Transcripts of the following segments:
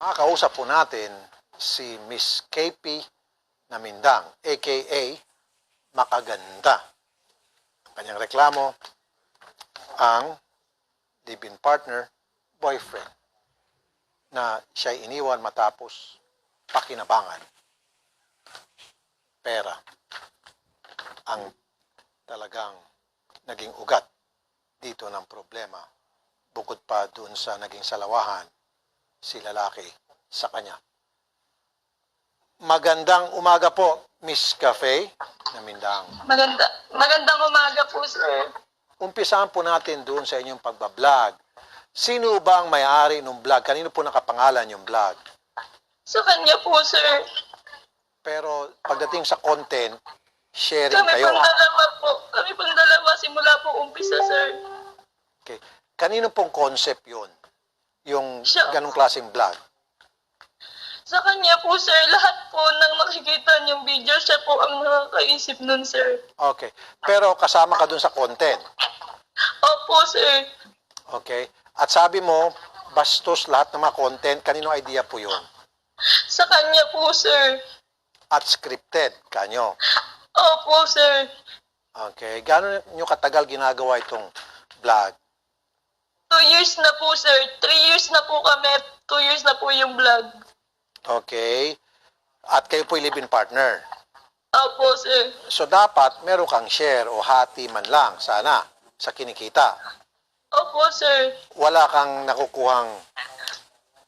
Makakausap po natin si Miss KP Namindang, aka Makaganda. Kanyang reklamo, ang live-in partner, boyfriend, na siya iniwan matapos pakinabangan. Pera ang talagang naging ugat dito ng problema, bukod pa dun sa naging salawahan si lalaki sa kanya. Magandang umaga po, Miss Cafe Namindang. Magandang umaga po, sir. Umpisahan po natin doon sa inyong pagbablog. Sino ba ang may-ari ng vlog? Kanino po nakapangalan yung vlog? Sa kanya po, sir. Pero pagdating sa content, sharing Kami kayo. pang dalawa po. Kami pang dalawa simula po umpisa, sir. Okay. Kanino pong concept yun? Yung Siya. ganong klaseng vlog? Sa kanya po, sir. Lahat po nang makikita niyong video, siya po ang nakakaisip nun, sir. Okay. Pero kasama ka doon sa content. Opo, sir. Okay. At sabi mo, bastos lahat ng mga content. Kanino idea po yun? Sa kanya po, sir. At scripted, kanyo. Opo, sir. Okay. Gano'n nyo katagal ginagawa itong vlog? 2 years na po, sir. 3 years na po kami. 2 years na po yung vlog. Okay. At kayo po live-in partner. Opo, sir. So dapat meron kang share o hati man lang sana sa kinikita. Opo, sir. Wala kang nakukuhang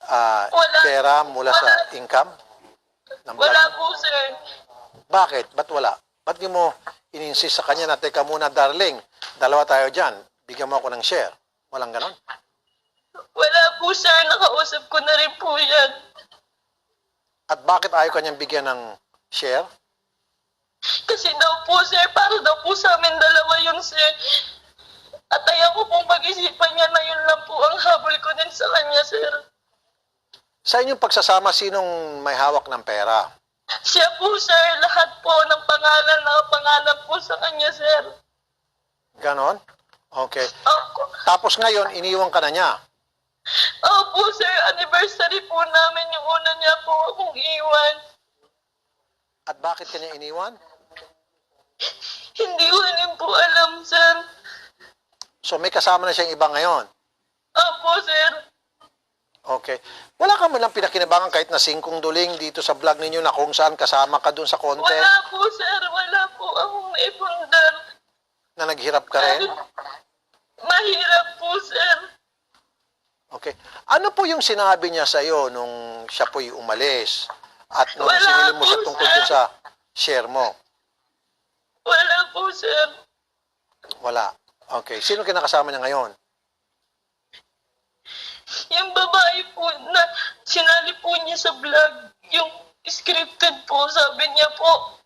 Wala. pera mula sa income ng vlog Wala mo? po, sir. Bakit? Ba't wala? Ba't di mo ininsist sa kanya na, teka muna darling, dalawa tayo dyan, bigyan mo ako ng share? Walang ganon? Wala po, sir. Nakausap ko na rin po yan. At bakit ayaw kanyang bigyan ng share? Kasi daw po, sir, para daw po sa amin dalawa yun, sir. At ayaw ko pong pag-isipan niya na yun lang po ang habol ko din sa kanya, sir. Sa inyong pagsasama, sinong may hawak ng pera? Siya po, sir, lahat po ng pangalan, nakapangalan po sa kanya, sir. Ganon? Okay. Opo, Tapos ngayon, iniwan ka na niya. opo, sir, anniversary po namin yung una niya po akong iwan. At bakit kanya iniwan? Hindi ko rin po alam, sir. So may kasama na siyang iba ngayon. Opo, sir. Okay. Wala ka man lang pinakinabangan kahit na singkong duling dito sa vlog ninyo na kung saan kasama ka dun sa content Wala po, sir. Wala po akong naipundar. na naghirap ka rin? Mahirap po, sir. Okay. Ano po yung sinabi niya sa iyo nung siya po'y umalis at nung Wala sinilin mo siya po, tungkol sir. dun sa share mo? Wala po, sir. Wala. Okay. Sino kinakasama niya ngayon? Yung babae po na sinali po niya sa vlog, yung scripted po, sabi niya po,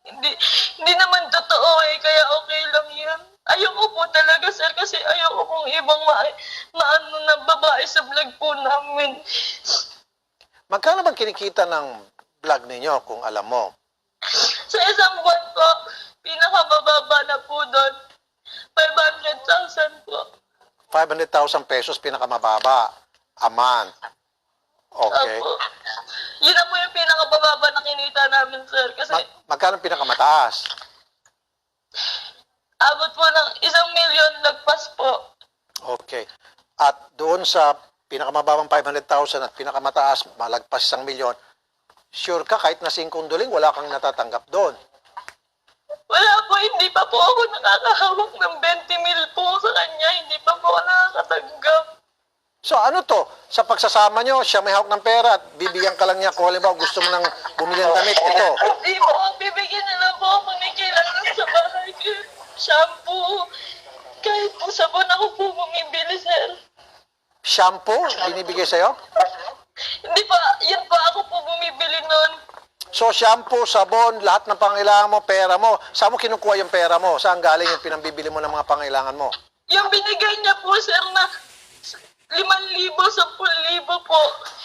hindi naman totoo kaya okay lang yan. Ayoko po talaga, sir, kasi ayoko pong ibang maano na babae sa vlog po namin. Magkano bang kinikita ng vlog ninyo kung alam mo? Sa isang buwan po, pinakamababa na po doon, 500,000 po. 500,000 pesos pinakamababa a month. Okay. Opo. Yun na po yung pinakamababa na kinita namin, sir, kasi Magkano pinakamataas? abot po ng 1,000,000 lagpas po. Okay. At doon sa pinakamababang 500,000 at pinakamataas, malagpas 1,000,000, sure ka kahit na singkong duling, wala kang natatanggap doon. Wala po, hindi pa po ako nakakahawak ng 20,000 po sa kanya. Hindi pa po ako nakakatanggap. So ano to? Sa pagsasama nyo, siya may hawak ng pera at bibigyan ka lang niya kung halimbawa gusto mo nang bumili ng damit. Ito. Hindi po, bibigyan na lang po ako ng kailangan sa bahay. Shampoo. Kahit po sabon ako po bumibili, sir. Shampoo, binibigay sa'yo? Hindi pa, yan pa ako po bumibili nun. So shampoo, sabon, lahat ng pangailangan mo, pera mo. Saan mo kinukuha yung pera mo? Saan galing yung pinambibili mo ng mga pangailangan mo? Yung binigay niya po, sir, na 5,000, 10,000 po.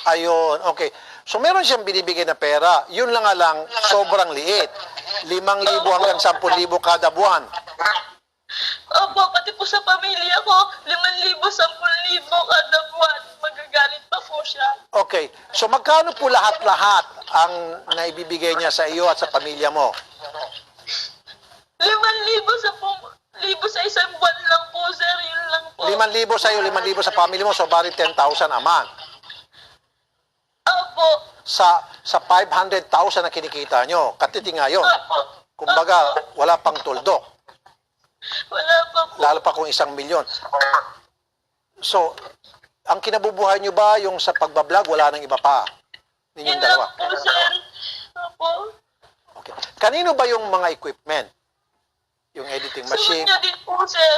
Ayun, okay. So meron siyang binibigay na pera. Yun lang nga lang, sobrang liit. 5,000 hanggang 10,000 kada buwan. Opo, pati po sa pamilya ko, 5,000, 10,000 kada buwan. Magagalit pa po siya. Okay. So magkano po lahat-lahat ang naibibigay niya sa iyo at sa pamilya mo? 5,000 sa isang buwan lang po, sir. Yun lang po. 5,000 sa iyo, 5,000 sa family mo, so bali 10,000 a month. Opo. Sa 500,000 na kinikita nyo, katiti nga yun. Opo. Kumbaga, wala pang tuldok. Wala pa po. Lalo pa kung 1,000,000. So, ang kinabubuhay nyo ba yung sa pagbablog, wala nang iba pa? Yun Ninyong lang dalawa. po, sir. Opo. Okay. Kanino ba yung mga equipment? Yung editing Sa machine? kanya din po, sir.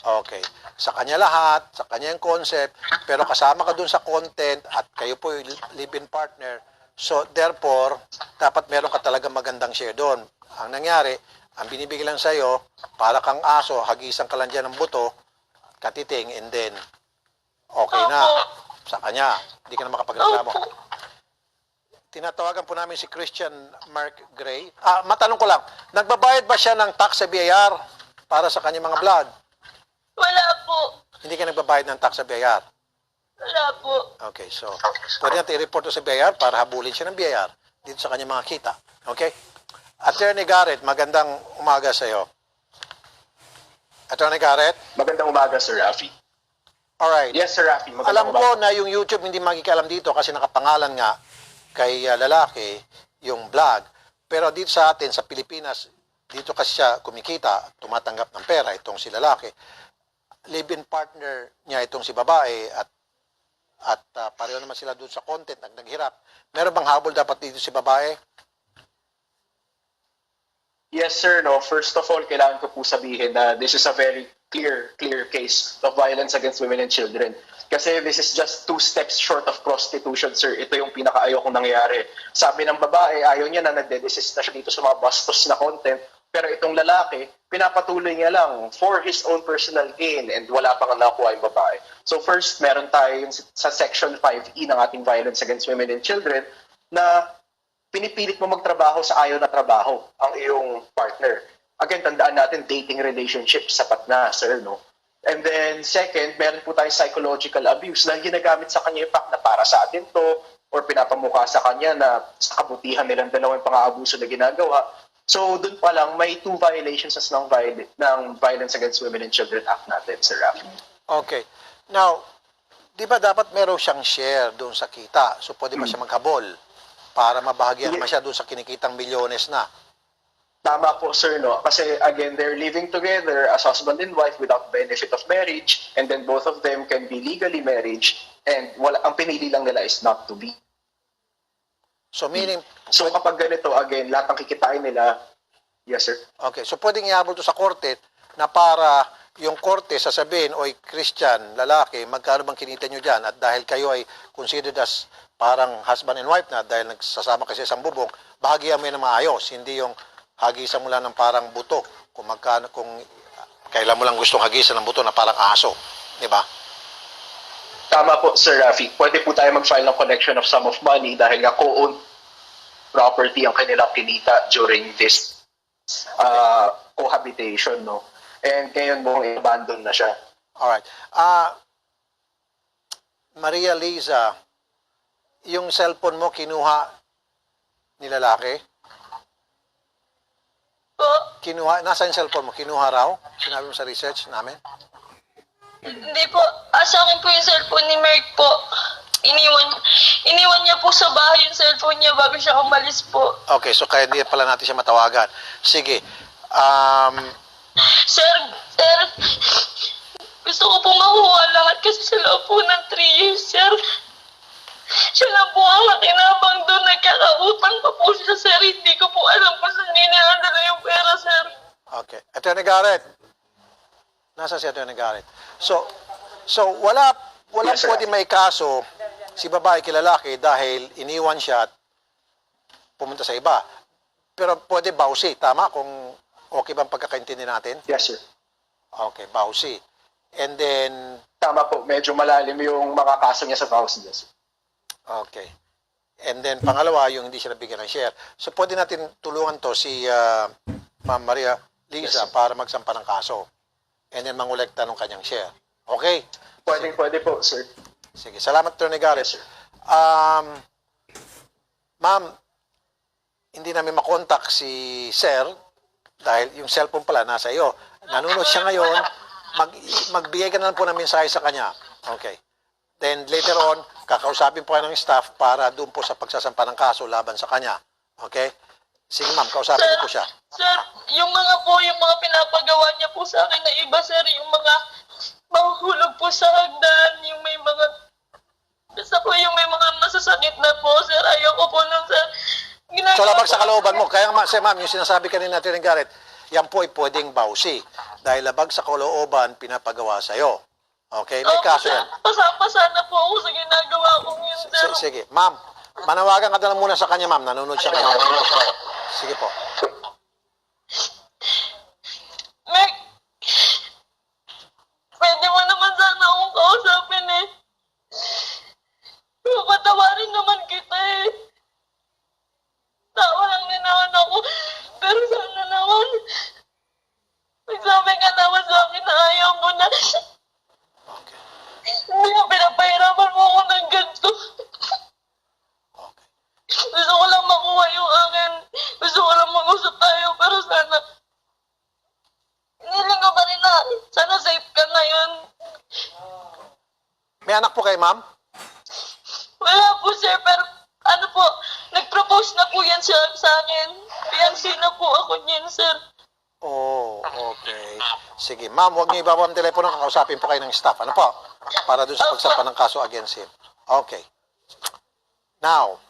Okay. Sa kanya lahat, sa kanya yung concept, pero kasama ka dun sa content at kayo po yung live-in partner. So, therefore, dapat meron ka talaga magandang share doon. Ang nangyari, ang binibigay lang sa'yo, para kang aso, hagisan ka lang dyan ng buto, katiting, and then, okay na. Opo. Sa kanya, hindi ka na makapagreklamo. Opo. Tinatawagan po namin si Christian Mark Gray. Matanong ko lang, nagbabayad ba siya ng tax sa BIR para sa kanyang mga vlog? Wala po. Hindi ka nagbabayad ng tax sa BIR? Wala po. Okay, so pwede natin i-report to sa BIR para habulin siya ng BIR dito sa kanyang mga kita. Okay? Attorney Garrett, magandang umaga sa iyo. Attorney Garrett? Magandang umaga, Sir Rafi. Alright. Yes, Sir Rafi. Magandang Alam ko umaga. na yung YouTube hindi magikialam dito kasi nakapangalan nga kay lalaki yung vlog. Pero dito sa atin, sa Pilipinas, dito kasi siya kumikita, tumatanggap ng pera, itong si lalaki. Live-in partner niya itong si babae at pareho naman sila doon sa content naghirap. Meron bang habol dapat dito si babae? Yes, sir. No. First of all, kailangan ko po sabihin na this is a very clear case of violence against women and children. Kasi this is just 2 steps short of prostitution, sir. Ito yung pinakaayaw kong nangyari. Sabi ng babae, ayaw niya na nagde-desist na siya dito sa mga bastos na content. Pero itong lalaki, pinapatuloy niya lang for his own personal gain and wala pang nakuha yung babae. So first, meron tayo yung sa Section 5E ng ating Violence Against Women and Children na pinipilit mo magtrabaho sa ayaw na trabaho ang iyong partner. Again, tandaan natin, dating relationship, sapat na, sir, no? And then, second, meron po tayong psychological abuse na ginagamit sa kanya yung fact na para sa atin to or pinapamukha sa kanya na sa kabutihan nilang dalawang pang-aabuso na ginagawa. So, dun pa lang, may 2 violations ng Violence Against Women and Children Act natin, Sir Rafi. Okay. Now, di ba dapat meron siyang share doon sa kita? So, pwede ba siya maghabol para mabahagyan naman siya doon sa kinikitang milyones na? Tama po, sir, no? Kasi, again, they're living together as husband and wife without benefit of marriage, and then both of them can be legally married, and ang pinili lang nila is not to be. So, meaning, So, kapag ganito, again, lahat ng kikitain nila, yes, sir. okay, so pwedeng ihabol to sa korte na para yung korte sasabihin, oy, Christian, lalaki, magkano bang kinita nyo dyan? At dahil kayo ay considered as parang husband and wife na, dahil nagsasama kasi isang bubong, bahagian mo yun ng maayos, hindi yung hagisan mo lang ng parang buto, kung magkano, kung kailan mo lang gustong hagisan ng buto na parang aso, di ba? Tama po, Sir Rafi. Pwede po tayo mag-file ng collection of sum of money dahil nga co-owned property ang kanilang kinita during this cohabitation, no? And ngayon mo i-abandon na siya. Alright. Maria Liza, yung cellphone mo kinuha ni lalaki? Po. Kinuha, nasa yung cellphone mo? Kinuha raw? Sinabi mo sa research namin? Hindi po. Sa akin po yung cellphone ni Merck po. Iniwan niya po sa bahay yung cellphone niya bago siya umalis po. Okay, so kaya hindi pala natin siya matawagan. Sige. Sir, gusto ko po makuha lahat kasi sa loob po ng 3 years, sir. Siya lang po ang nakinabang doon. Nagkakautang pa po siya, sir. Hindi ko po alam kung saan nilalandala yung pera, sir. Okay. Attorney Garrett. Nasa si Attorney Garrett. So walang Yes, sir. pwede may kaso si babae kay lalaki dahil iniwan siya at pumunta sa iba. Pero pwede bawsi, tama? Kung okay bang pagkakaintindi natin? Yes, sir. Okay, bawsi. And then, Tama po. Medyo malalim yung mga kaso niya sa house. Yes, sir. okay. And then, pangalawa, yung hindi siya nabigyan ng share. So, pwede natin tulungan to si Ma'am Maria Liza Yes, sir. para magsampa ng kaso. And then, mangolekta ng kanyang share. Okay? Pwede po, sir. Sige, salamat, Attorney Garrett. Yes, sir. Ma'am, hindi namin makontak si Sir dahil yung cellphone pala nasa iyo. Nanonood siya ngayon, magbigay ka na lang po ng mensahe sa kanya. Okay. Then later on, kakausapin po kayo ng staff para doon po sa pagsasampa ng kaso laban sa kanya. Okay? Sige ma'am, kausapin niyo po siya. Sir, yung mga pinapagawa niya po sa akin na iba, sir, yung mga mahuhulog po sa hagdan, yung may mga, basta po yung may mga masasakit na po, sir, ayoko po nun, sir. So labag sa kalooban mo. Kaya ma'am, yung sinasabi kanina natin ng Garrett, yan po ay pwedeng bawsi. Dahil labag sa kalooban, pinapagawa sa'yo. Okay? May Opo, kaso sir. yan. Pasapasa na po ako sa ginagawa kong yun, sir. Sige. Ma'am, manawagan ka na lang muna sa kanya, ma'am. Nanonood siya ngayon. Sige po. Meg, pwede mo naman sana akong kausapin eh. Patawarin naman kita eh. Tawa lang din naman ako. Pero sana naman, magsabi ka naman sa akin na ayaw mo na. Okay. Hindi mo pinapahirapan mo ako ng ganito. Okay. Gusto ko lang makuha yung akin. Gusto ko lang mag-usap tayo. Pero sana, hiniling ko pa rin na sana safe ka ngayon. May anak po kayo, ma'am? Wala po, sir. Pero ano po, nag-propose na po yan siya sa akin. Fiancé na po ako niyan, sir. Oh, okay. Sige, ma'am, huwag niyo ibaba ang telepono. Kakausapin po kayo ng staff. Ano po? Para doon sa pagsampa ng kaso against him. Okay. Now,